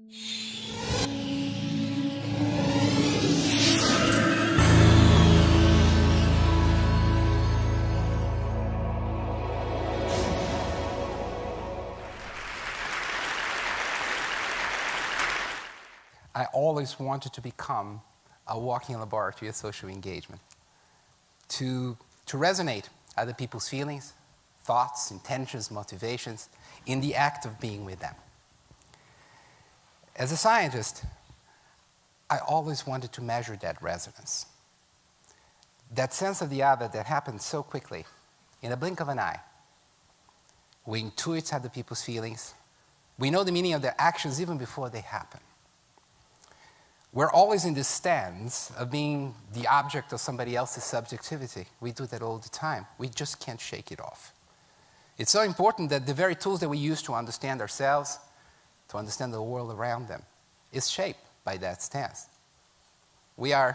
I always wanted to become a walking laboratory of social engagement, to resonate other people's feelings, thoughts, intentions, motivations in the act of being with them. As a scientist, I always wanted to measure that resonance, that sense of the other that happens so quickly, in a blink of an eye. We intuit other people's feelings. We know the meaning of their actions even before they happen. We're always in this stance of being the object of somebody else's subjectivity. We do that all the time. We just can't shake it off. It's so important that the very tools that we use to understand ourselves, to understand the world around them, is shaped by that stance. We're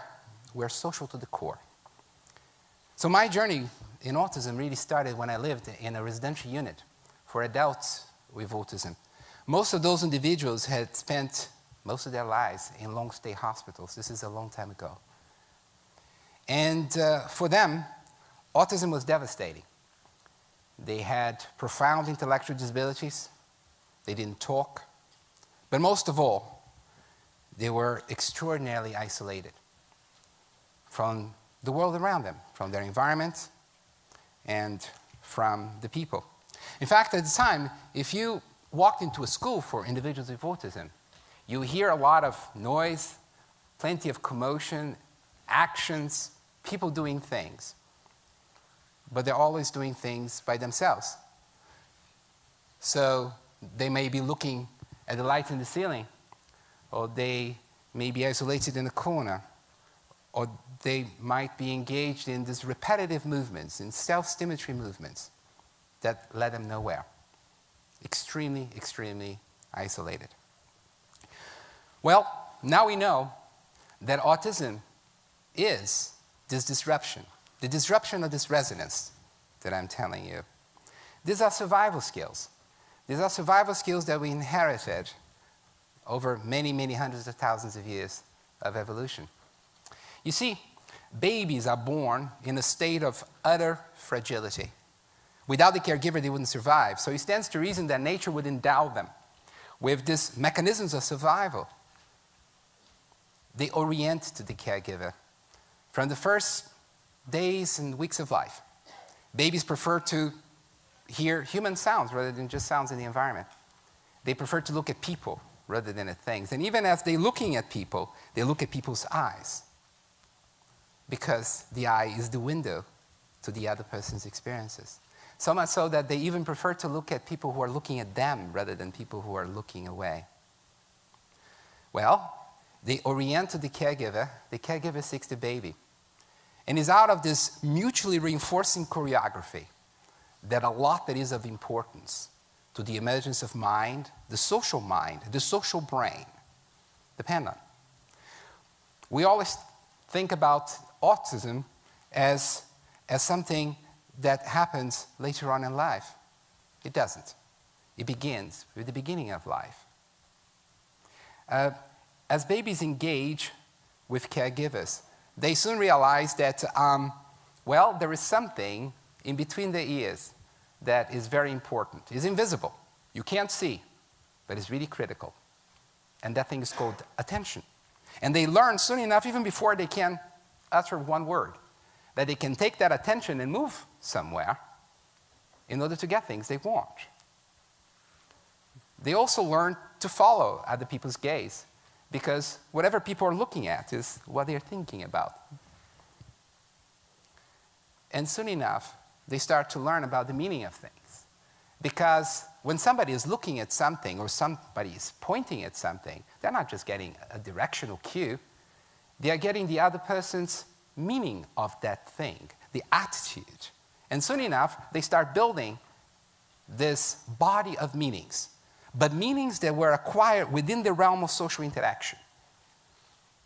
social to the core. So my journey in autism really started when I lived in a residential unit for adults with autism. Most of those individuals had spent most of their lives in long-stay hospitals. This is a long time ago. And for them, autism was devastating. They had profound intellectual disabilities. They didn't talk. But most of all, they were extraordinarily isolated from the world around them, from their environment and from the people. In fact, at the time, if you walked into a school for individuals with autism, you hear a lot of noise, plenty of commotion, actions, people doing things. But they're always doing things by themselves. So they may be looking at the lights in the ceiling, or they may be isolated in a corner, or they might be engaged in these repetitive movements, in self-stimulatory movements that led them nowhere. Extremely, extremely isolated. Well, now we know that autism is this disruption, the disruption of this resonance that I'm telling you. These are survival skills. These are survival skills that we inherited over many, many hundreds of thousands of years of evolution. You see, babies are born in a state of utter fragility. Without the caregiver, they wouldn't survive. So it stands to reason that nature would endow them with these mechanisms of survival. They orient to the caregiver. From the first days and weeks of life, babies prefer to hear human sounds rather than just sounds in the environment. They prefer to look at people rather than at things. And even as they're looking at people, they look at people's eyes, because the eye is the window to the other person's experiences. So much so that they even prefer to look at people who are looking at them rather than people who are looking away. Well, they orient to the caregiver seeks the baby. And it's out of this mutually reinforcing choreography that a lot that is of importance to the emergence of mind, the social brain, depend on. We always think about autism as something that happens later on in life. It doesn't. It begins with the beginning of life. As babies engage with caregivers, they soon realize that, well, there is something in between the ears that is very important. It's invisible. You can't see, but it's really critical. And that thing is called attention. And they learn soon enough, even before they can utter one word, that they can take that attention and move somewhere in order to get things they want. They also learn to follow other people's gaze, because whatever people are looking at is what they're thinking about. And soon enough, they start to learn about the meaning of things. Because when somebody is looking at something or somebody is pointing at something, they're not just getting a directional cue, they are getting the other person's meaning of that thing, the attitude. And soon enough, they start building this body of meanings, but meanings that were acquired within the realm of social interaction.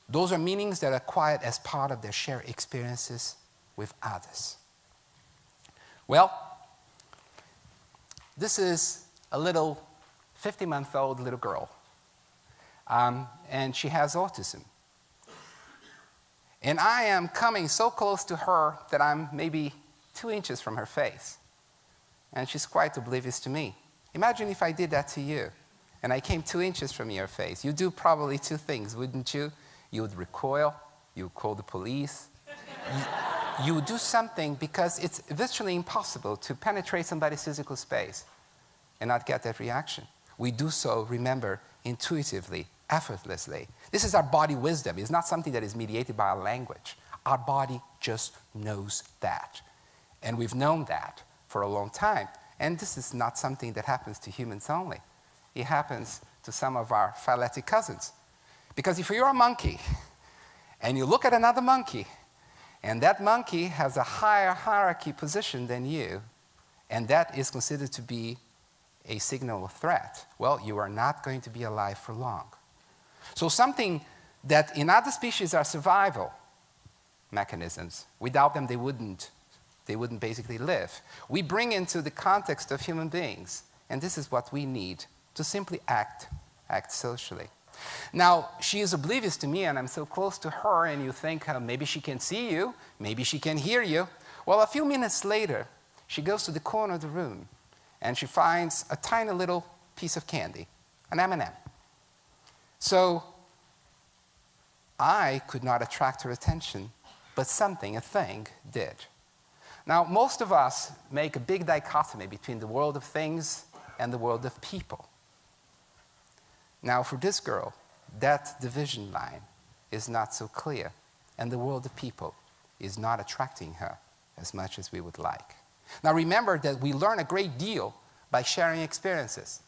Those are meanings that are acquired as part of their shared experiences with others. Well, this is a little 50-month-old little girl. and she has autism. And I am coming so close to her that I'm maybe 2 inches from her face. And she's quite oblivious to me. Imagine if I did that to you, and I came 2 inches from your face. You'd do probably 2 things, wouldn't you? You would recoil, you would call the police. You would do something, because it's virtually impossible to penetrate somebody's physical space and not get that reaction. We do so, remember, intuitively, effortlessly. This is our body wisdom. It's not something that is mediated by our language. Our body just knows that. And we've known that for a long time. And this is not something that happens to humans only. It happens to some of our phyletic cousins. Because if you're a monkey, and you look at another monkey, and that monkey has a higher hierarchy position than you, and that is considered to be a signal of threat, well, you are not going to be alive for long. So something that in other species are survival mechanisms, without them they wouldn't basically live, we bring into the context of human beings, and this is what we need to simply act socially. Now, she is oblivious to me, and I'm so close to her, and you think, maybe she can see you, maybe she can hear you. Well, a few minutes later, she goes to the corner of the room, and she finds a tiny little piece of candy, an M&M. So I could not attract her attention, but something, a thing, did. Now, most of us make a big dichotomy between the world of things and the world of people. Now, for this girl, that division line is not so clear, and the world of people is not attracting her as much as we would like. Now, remember that we learn a great deal by sharing experiences.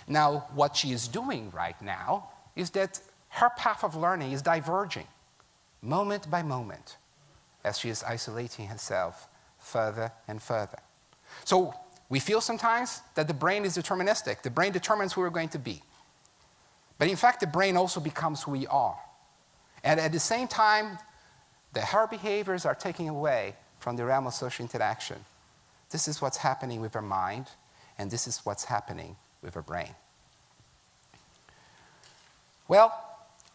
Now, what she is doing right now is that her path of learning is diverging, moment by moment, as she is isolating herself further and further. So, we feel sometimes that the brain is deterministic. The brain determines who we're going to be. But in fact, the brain also becomes who we are. And at the same time, her behaviors are taken away from the realm of social interaction. This is what's happening with her mind, and this is what's happening with her brain. Well,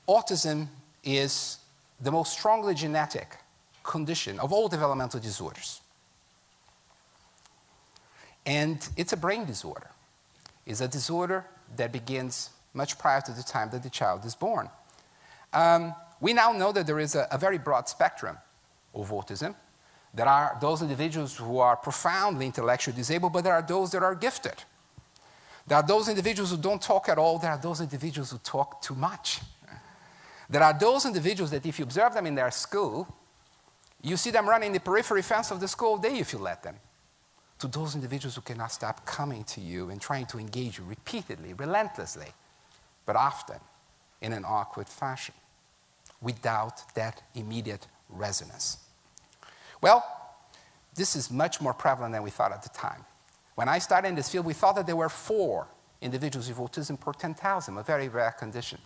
autism is the most strongly genetic condition of all developmental disorders. And it's a brain disorder. It's a disorder that begins much prior to the time that the child is born. We now know that there is a very broad spectrum of autism. There are those individuals who are profoundly intellectually disabled, but there are those that are gifted. There are those individuals who don't talk at all. There are those individuals who talk too much. There are those individuals that if you observe them in their school, you see them running the periphery fence of the school all day if you let them. To those individuals who cannot stop coming to you and trying to engage you repeatedly, relentlessly, but often in an awkward fashion, without that immediate resonance. Well, this is much more prevalent than we thought at the time. When I started in this field, we thought that there were 4 individuals with autism per 10,000, a very rare condition.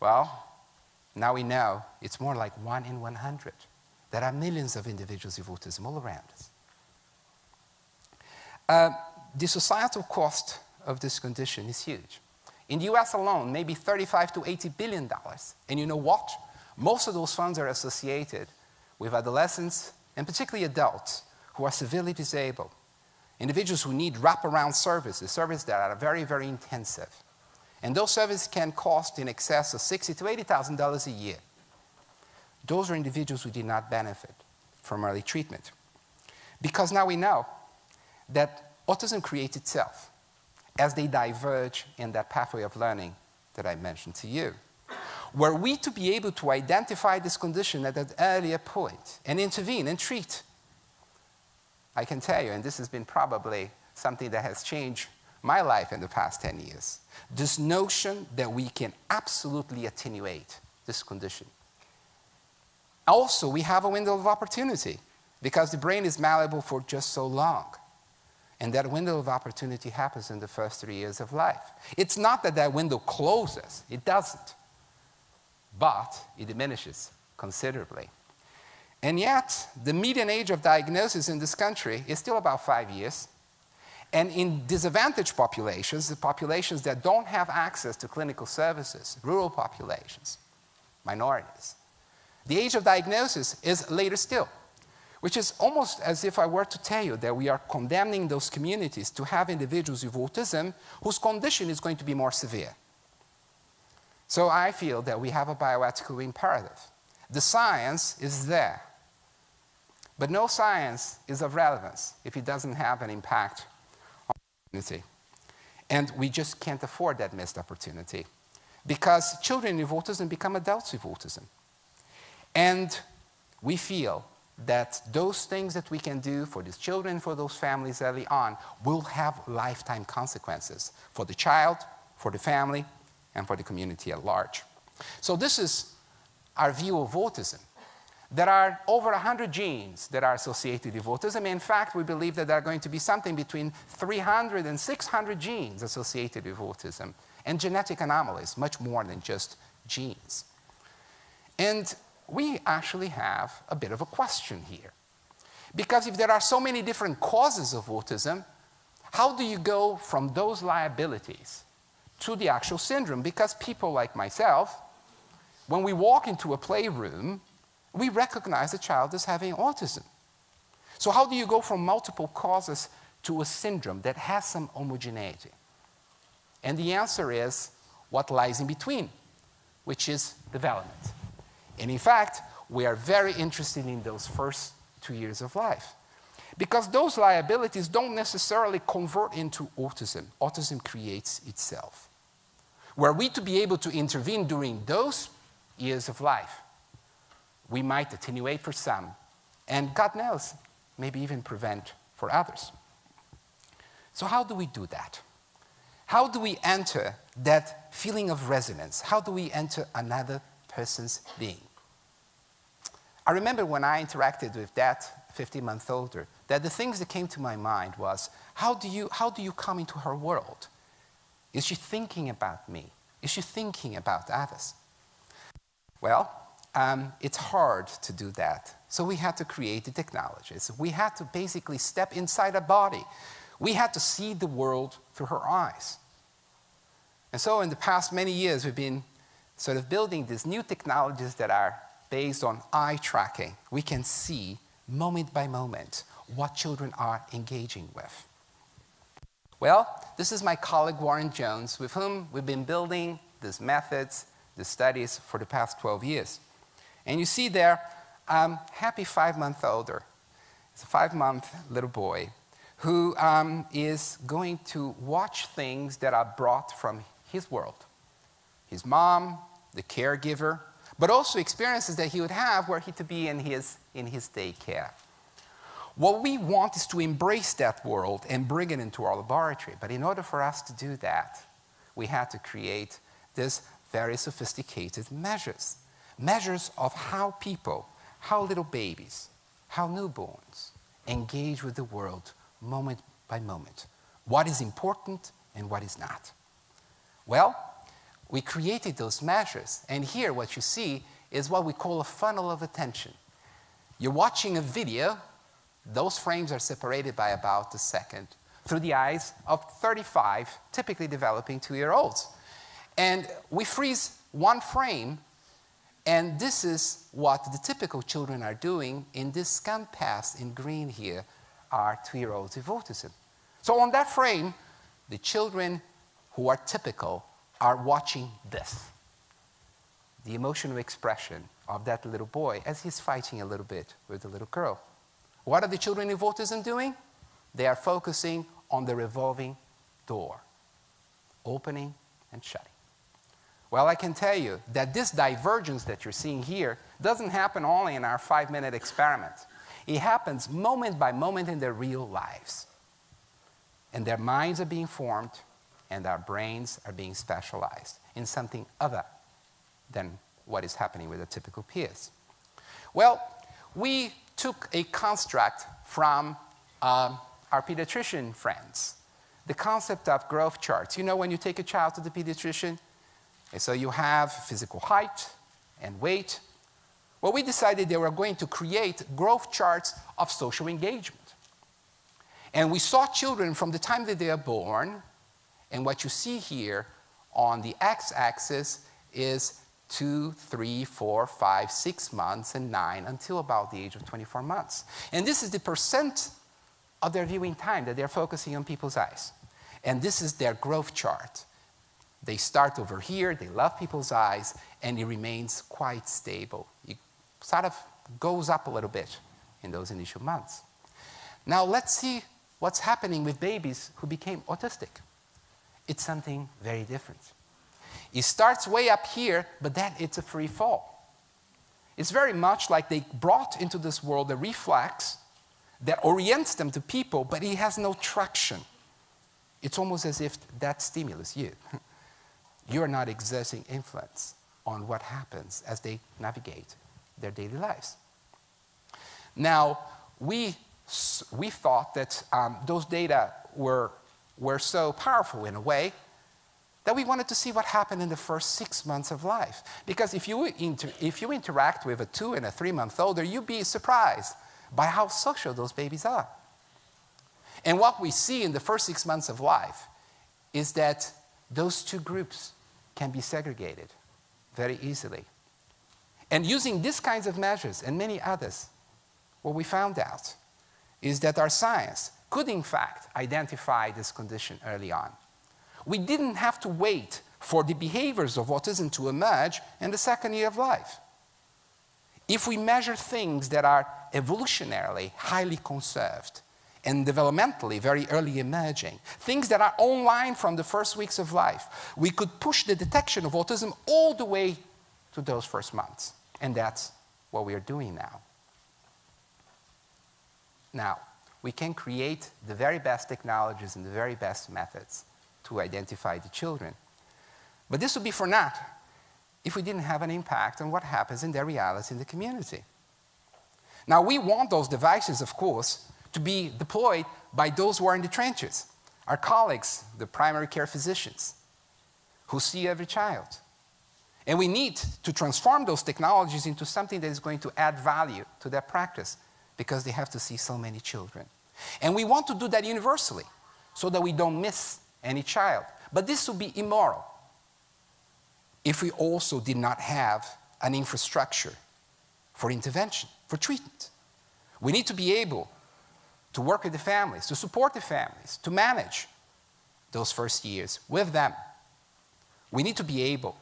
Well, now we know it's more like 1 in 100. There are millions of individuals with autism all around us. The societal cost of this condition is huge. In the US alone, maybe $35 to $80 billion. And you know what? Most of those funds are associated with adolescents, and particularly adults, who are severely disabled. Individuals who need wraparound services that are very, very intensive. And those services can cost in excess of $60,000 to $80,000 a year. Those are individuals who did not benefit from early treatment. Because now we know that autism creates itself as they diverge in that pathway of learning that I mentioned to you. Were we to be able to identify this condition at that earlier point and intervene and treat, I can tell you, and this has been probably something that has changed my life in the past 10 years, this notion that we can absolutely attenuate this condition. Also, we have a window of opportunity because the brain is malleable for just so long. And that window of opportunity happens in the first 3 years of life. It's not that that window closes. It doesn't. But it diminishes considerably. And yet, the median age of diagnosis in this country is still about 5 years. And in disadvantaged populations, the populations that don't have access to clinical services, rural populations, minorities, the age of diagnosis is later still, which is almost as if I were to tell you that we are condemning those communities to have individuals with autism whose condition is going to be more severe. So I feel that we have a bioethical imperative. The science is there, but no science is of relevance if it doesn't have an impact on the community. And we just can't afford that missed opportunity because children with autism become adults with autism. And we feel that those things that we can do for these children, for those families early on, will have lifetime consequences for the child, for the family, and for the community at large. So this is our view of autism. There are over 100 genes that are associated with autism. In fact, we believe that there are going to be something between 300 and 600 genes associated with autism, and genetic anomalies, much more than just genes. And we actually have a bit of a question here. Because if there are so many different causes of autism, how do you go from those liabilities to the actual syndrome? Because people like myself, when we walk into a playroom, we recognize a child as having autism. So how do you go from multiple causes to a syndrome that has some homogeneity? And the answer is what lies in between, which is development. And in fact, we are very interested in those first 2 years of life. Because those liabilities don't necessarily convert into autism. Autism creates itself. Were we to be able to intervene during those years of life, we might attenuate for some, and God knows, maybe even prevent for others. So how do we do that? How do we enter that feeling of resonance? How do we enter another person's being? I remember when I interacted with that 15-month-older, that the things that came to my mind was, how do you come into her world? Is she thinking about me? Is she thinking about others? Well, it's hard to do that. So we had to create the technologies. We had to basically step inside a body. We had to see the world through her eyes. And so in the past many years, we've been sort of building these new technologies that are based on eye tracking. We can see moment by moment what children are engaging with. Well, this is my colleague Warren Jones, with whom we've been building these methods, the studies for the past 12 years. And you see there, happy 5-month-older. It's a 5-month little boy who is going to watch things that are brought from his world. His mom, the caregiver, but also experiences that he would have were he to be in his daycare. What we want is to embrace that world and bring it into our laboratory. But in order for us to do that, we had to create these very sophisticated measures. Measures of how people, how little babies, how newborns engage with the world moment by moment. What is important and what is not. Well, we created those measures, and here what you see is what we call a funnel of attention. You're watching a video, those frames are separated by about a second, through the eyes of 35 typically developing 2-year-olds. And we freeze one frame, and this is what the typical children are doing. In this scan pass in green here are 2-year-olds with autism. So on that frame, the children who are typical are watching this, the emotional expression of that little boy as he's fighting a little bit with the little girl. What are the children with autism doing? They are focusing on the revolving door, opening and shutting. Well, I can tell you that this divergence that you're seeing here doesn't happen only in our 5-minute experiment. It happens moment by moment in their real lives. And their minds are being formed, and our brains are being specialized in something other than what is happening with the typical peers. Well, we took a construct from our pediatrician friends, the concept of growth charts. You know, when you take a child to the pediatrician, and so you have physical height and weight. Well, we decided they were going to create growth charts of social engagement. And we saw children from the time that they are born, and what you see here on the x-axis is 2, 3, 4, 5, 6 months, and 9 until about the age of 24 months. And this is the percent of their viewing time that they're focusing on people's eyes. And this is their growth chart. They start over here, they love people's eyes, and it remains quite stable. It sort of goes up a little bit in those initial months. Now let's see what's happening with babies who became autistic. It's something very different. It starts way up here, but then it's a free fall. It's very much like they brought into this world a reflex that orients them to people, but it has no traction. It's almost as if that stimulus you. You're not exerting influence on what happens as they navigate their daily lives. Now, we thought that those data were so powerful in a way that we wanted to see what happened in the first 6 months of life. Because if you interact with a 2- and a 3-month-old, you'd be surprised by how social those babies are. And what we see in the first 6 months of life is that those two groups can be segregated very easily. And using these kinds of measures and many others, what we found out is that our science could in fact identify this condition early on. We didn't have to wait for the behaviors of autism to emerge in the second year of life. If we measure things that are evolutionarily highly conserved and developmentally very early emerging, things that are online from the first weeks of life, we could push the detection of autism all the way to those first months. And that's what we are doing now. Now, we can create the very best technologies and the very best methods to identify the children. But this would be for naught if we didn't have an impact on what happens in their reality in the community. Now, we want those devices, of course, to be deployed by those who are in the trenches, our colleagues, the primary care physicians, who see every child. And we need to transform those technologies into something that is going to add value to their practice, because they have to see so many children. And we want to do that universally, so that we don't miss any child. But this would be immoral if we also did not have an infrastructure for intervention, for treatment. We need to be able to work with the families, to support the families, to manage those first years with them. We need to be able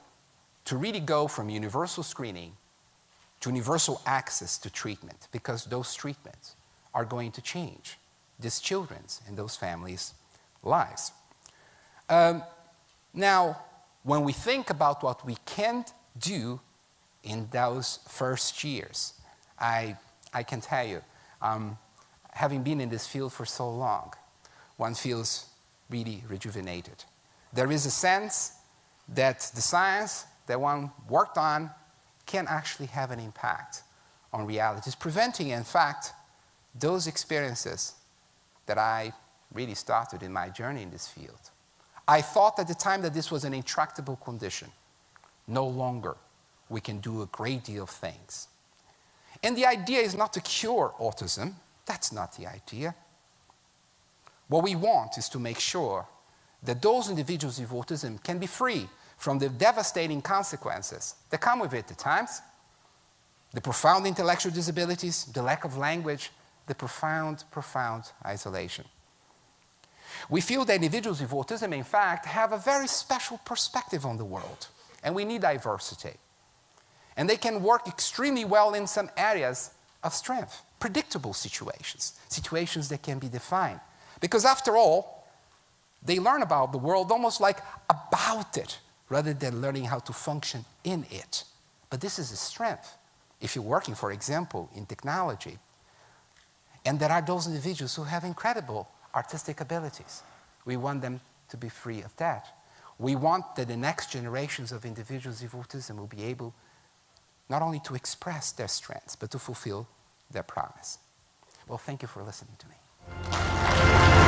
to really go from universal screening to universal access to treatment, because those treatments are going to change these children's and those families' lives. Now, when we think about what we can do in those first years, I can tell you, having been in this field for so long, one feels really rejuvenated. There is a sense that the science that one worked on can actually have an impact on realities, preventing, in fact, those experiences that I really started in my journey in this field. I thought at the time that this was an intractable condition. No longer we can do a great deal of things. And the idea is not to cure autism. That's not the idea. What we want is to make sure that those individuals with autism can be free from the devastating consequences that come with it at times, the profound intellectual disabilities, the lack of language, the profound, profound isolation. We feel that individuals with autism, in fact, have a very special perspective on the world, and we need diversity. And they can work extremely well in some areas of strength, predictable situations, situations that can be defined. Because after all, they learn about the world almost like about it, rather than learning how to function in it. But this is a strength. If you're working, for example, in technology, and there are those individuals who have incredible artistic abilities, we want them to be free of that. We want that the next generations of individuals with autism will be able not only to express their strengths, but to fulfill their promise. Well, thank you for listening to me.